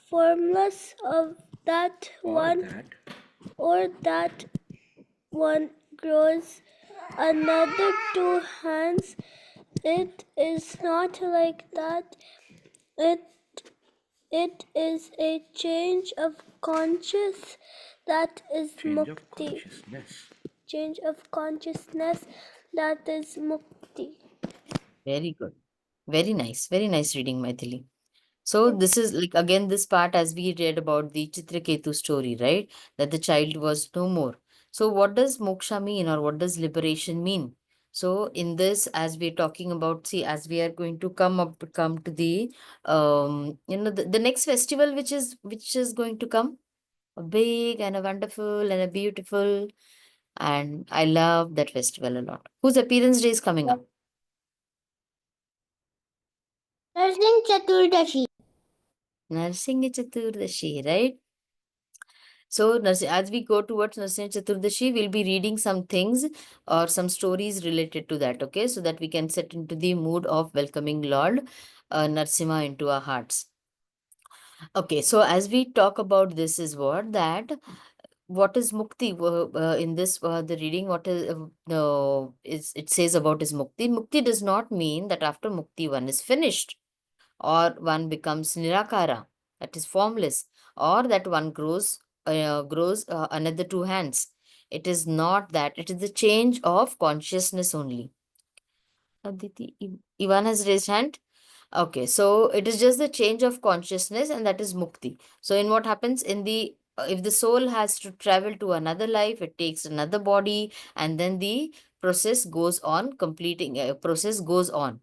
formless of that one or that one grows another two hands. It is not like that. It is a change of conscious that is mukti. Change of consciousness that is mukti. Very good. Very nice. Very nice reading, Maithili. So this is like again this part as we read about the Chitraketu story, right? That the child was no more. So what does moksha mean or what does liberation mean? So in this, as we're talking about, see, as we are going to come to the the next festival which is going to come, a big and a wonderful and a beautiful, and I love that festival a lot. Whose appearance day is coming up? Narsingh Chaturdashi. Narsingh Chaturdashi, right? So, as we go towards Narsingh Chaturdashi, we'll be reading some things or some stories related to that, okay? So that we can set into the mood of welcoming Lord Narsimha into our hearts. Okay, so as we talk about this is what is mukti in this the reading what is it says about is mukti does not mean that after mukti one is finished or one becomes nirakara, that is formless, or that one grows another two hands. It is not that. It is the change of consciousness only. Aditi, Ivan has raised hand. Okay, so it is just the change of consciousness, and that is mukti. So, in what happens in the if the soul has to travel to another life, it takes another body, and then the process goes on, completing process goes on.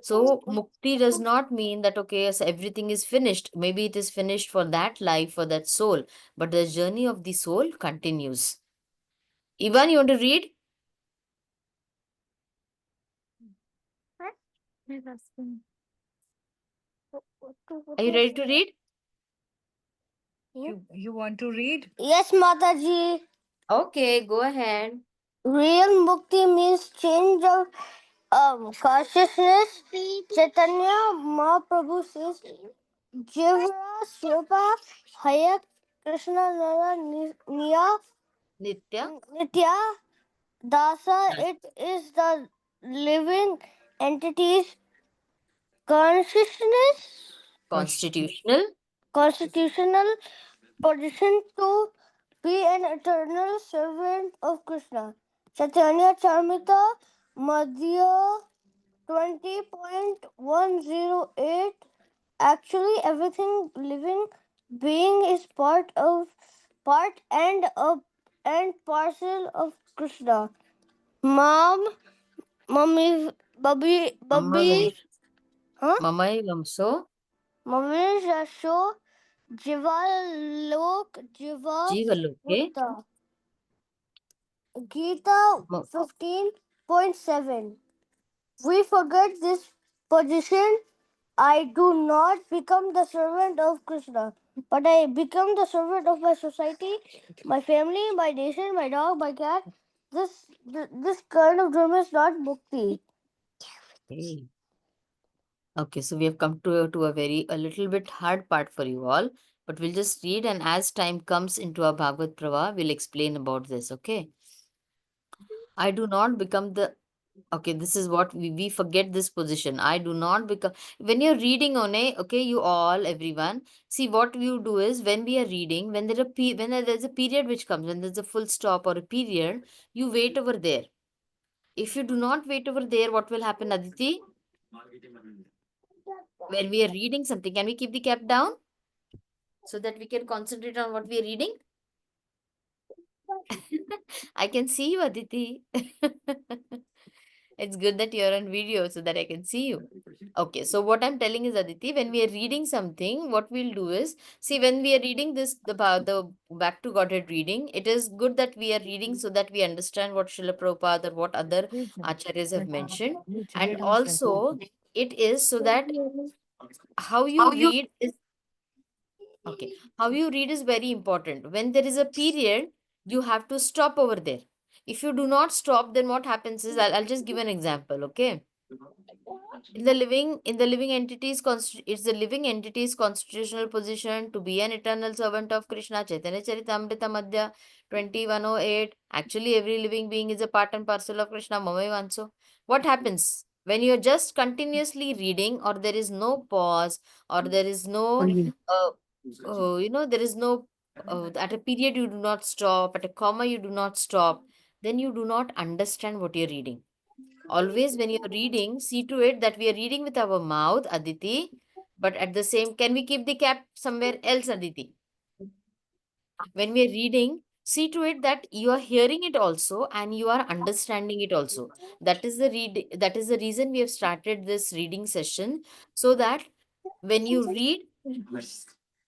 So mukti does not mean that okay, yes, everything is finished. Maybe it is finished for that life, for that soul, but the journey of the soul continues. Ivan, you want to read? Are you ready to read? You want to read? Yes, Mataji. Okay, go ahead. Real mukti means change of consciousness. Chaitanya Mahaprabhu says, Jivra Srupa Haya Krishna Nara Niya Nitya, Nitya Dasa. It is the living entity's consciousness, constitutional, constitutional position to be an eternal servant of Krishna. Chaitanya Charmita Madhya 20.108. Actually, everything living being is part and parcel of Krishna. Mom, mommy, Bubby, Bubby, huh? Mamai Vamso, Mommy Rasho, Jiva Lok, Jiva Jiva Loke, Mutta. Gita Mo- 15.7. We forget this position. I do not become the servant of Krishna, but I become the servant of my society, my family, my nation, my dog, my cat. This kind of dharma is not mukti. Okay. Okay, so we have come to a little bit hard part for you all, but we'll just read, and as time comes into our Bhagavad Prava, we'll explain about this. Okay. I do not become the. Okay, this is what we forget this position. I do not become. When you're reading on a, okay, you all, everyone, see what you do is when we are reading, when there's a period which comes, when there's a full stop or a period, you wait over there. If you do not wait over there, what will happen, Aditi? When we are reading something, can we keep the cap down so that we can concentrate on what we are reading? I can see you, Aditi. It's good that you're on video so that I can see you. Okay, so what I'm telling is, Aditi, when we are reading something, what we'll do is, see, when we are reading this, the Back to Godhead reading, it is good that we are reading so that we understand what Srila Prabhupada or what other acharyas have mentioned. And also, it is so that how you read is okay. How you read is very important. When there is a period, you have to stop over there. If you do not stop, then what happens is I'll just give an example. Okay. In the living entity's it's the living entity's constitutional position to be an eternal servant of Krishna. Chaitanya Charitamrita Madhya 2108. Actually, every living being is a part and parcel of Krishna. Mamai Vanso. What happens when you're just continuously reading, or there is no pause, or there is no there is no at a period you do not stop, at a comma you do not stop, then you do not understand what you're reading. Always when you're reading, see to it that we are reading with our mouth, Aditi, but at the same, can we keep the cap somewhere else, Aditi? When we are reading, see to it that you are hearing it also and you are understanding it also. That is the reason we have started this reading session, so that when you read,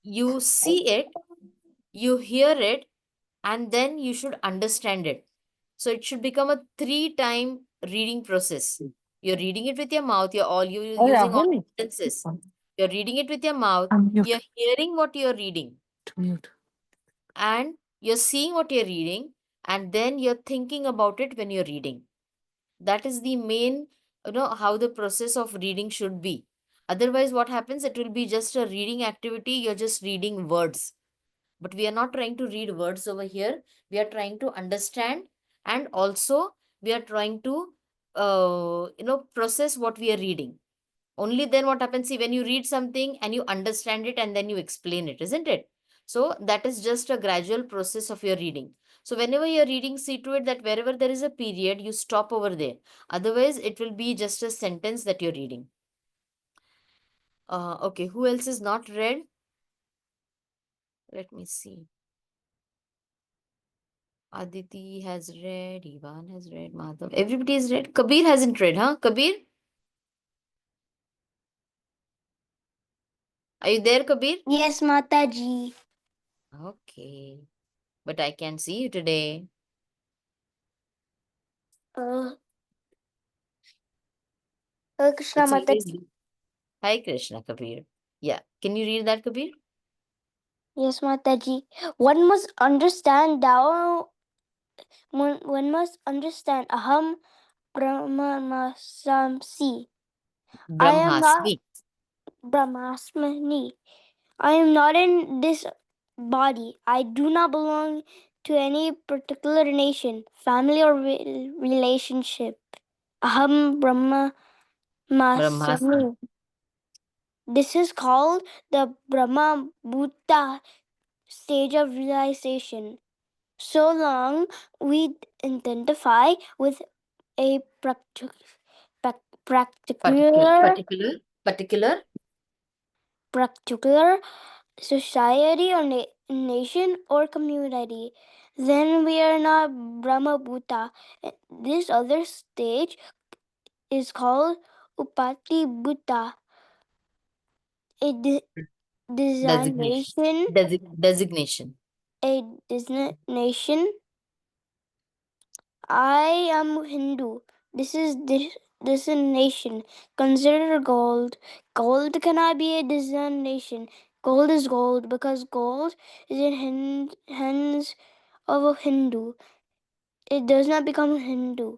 you see it, you hear it, and then you should understand it. So it should become a 3-time reading process. You're reading it with your mouth, you're using all senses. You're reading it with your mouth, you're hearing what you're reading, and you're seeing what you're reading, and then you're thinking about it when you're reading. That is the main, how the process of reading should be. Otherwise, what happens? It will be just a reading activity, you're just reading words. But we are not trying to read words over here. We are trying to understand, and also we are trying to process what we are reading. Only then what happens, see, when you read something and you understand it and then you explain it, isn't it? So that is just a gradual process of your reading. So whenever you're reading, see to it that wherever there is a period, you stop over there. Otherwise, it will be just a sentence that you're reading. Okay, who else is not read? Let me see. Aditi has read, Ivan has read, Madhav. Everybody has read. Kabir hasn't read, huh? Kabir? Are you there, Kabir? Yes, Mataji. Okay. But I can see you today. Uh, Krishna It's always Mataji. Hi, Krishna, Kabir. Yeah. Can you read that, Kabir? Yes, Mataji. One must understand Tao. One must understand Aham Brahmasamsi. I am not Brahmasmi. Brahmasmani. I am not in this body. I do not belong to any particular nation, family, or relationship. Aham Brahmasmi. Brahmasmi. This is called the Brahma Bhuta stage of realization. So long we identify with a Particular. particular society or nation or community, then we are not Brahma Bhuta. This other stage is called Upati Bhuta, a Designation. designation, Designation. a designation. I am Hindu. This is designation. Consider gold. Gold cannot be a designation. Gold is gold because gold is in hands of a Hindu. It does not become Hindu.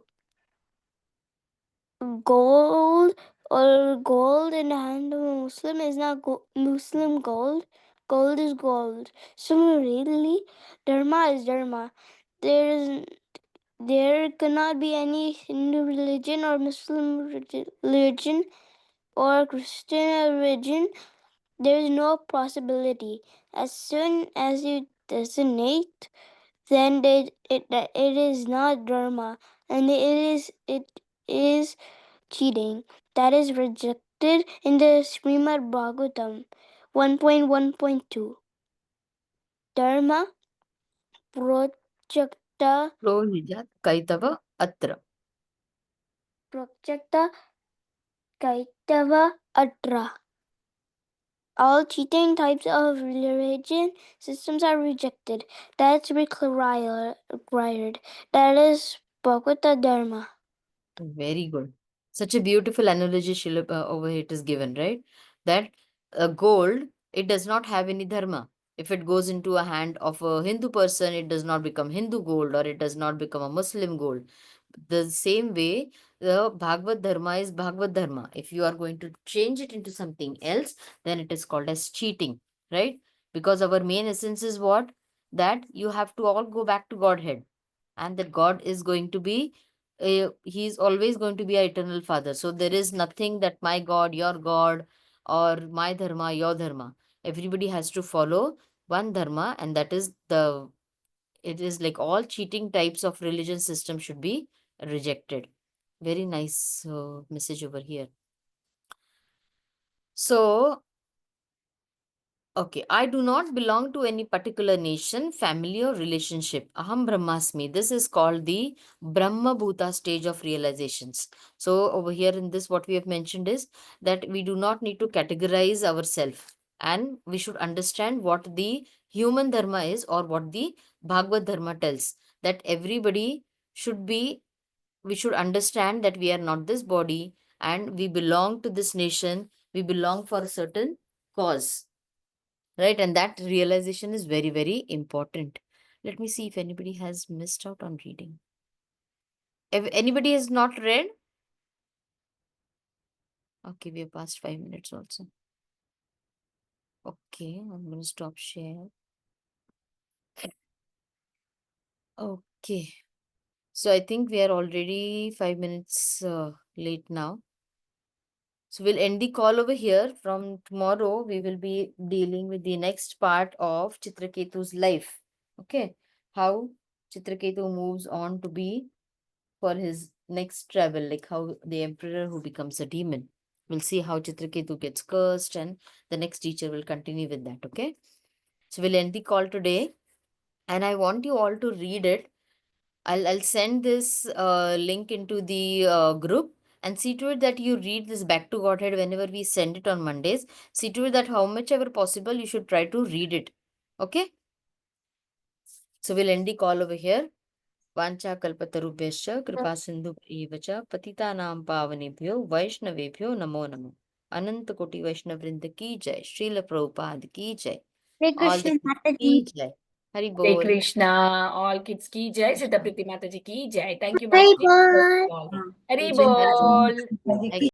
Gold or gold in the hand of a Muslim is not Muslim gold. Gold is gold. Similarly, Dharma is Dharma. There cannot be any Hindu religion or Muslim religion or Christian religion. There is no possibility. As soon as you designate, then it is not Dharma, and it is cheating. That is rejected in the Srimad Bhagavatam 1.1.2. Dharma Projekta Prohijat kaitava atra. Projekta Kaitava Atra. All cheating types of religion systems are rejected. That's required. That is Bhagavata Dharma. Very good. Such a beautiful analogy, Shilpa, over here it is given, right? That gold, it does not have any dharma. If it goes into a hand of a Hindu person, it does not become Hindu gold or it does not become a Muslim gold. The same way, the Bhagavad Dharma is Bhagavad Dharma. If you are going to change it into something else, then it is called as cheating, right? Because our main essence is what? That you have to all go back to Godhead. And that God is going to be he is always going to be our eternal father. So there is nothing that my God, your God, or my dharma, your dharma. Everybody has to follow one dharma, and that is it is like all cheating types of religion system should be rejected. Very nice message over here. So okay, I do not belong to any particular nation, family, or relationship. Aham Brahmasmi. This is called the Brahma Bhuta stage of realizations. So, over here in this, what we have mentioned is that we do not need to categorize ourselves and we should understand what the human dharma is or what the Bhagavad Dharma tells. That everybody should be, we should understand that we are not this body and we belong to this nation, we belong for a certain cause, right? And that realization is very, very important. Let me see if anybody has missed out on reading. If anybody has not read, okay, we have passed 5 minutes also. Okay, I'm going to stop share. Okay, so I think we are already 5 minutes late now. So we'll end the call over here. From tomorrow, we will be dealing with the next part of Chitraketu's life. Okay, how Chitraketu moves on to be for his next travel, like how the emperor who becomes a demon. We'll see how Chitraketu gets cursed, and the next teacher will continue with that. Okay, so we'll end the call today, and I want you all to read it. I'll send this link into the group, and see to it that you read this Back to Godhead whenever we send it on Mondays. See to it that how much ever possible you should try to read it. Okay, so we'll end the call over here. वाञ्छा कल्पतरुभ्यश्च कृपा सिन्धुभ्यैव च पतितानां पावनेभ्यो वैष्णवेभ्यो नमो नमः. अनंत कोटि वैष्णव वृंद की जय. श्रील प्रभुपाद की जय. Hare All the Krishna की Mataji. जय. Hari Hare Bol. Krishna, all kids ki jai, Sita Priti Mataji ki jai. Thank you, Hare Mataji. Bol. Hari Jai Maharaj. Bol. Thank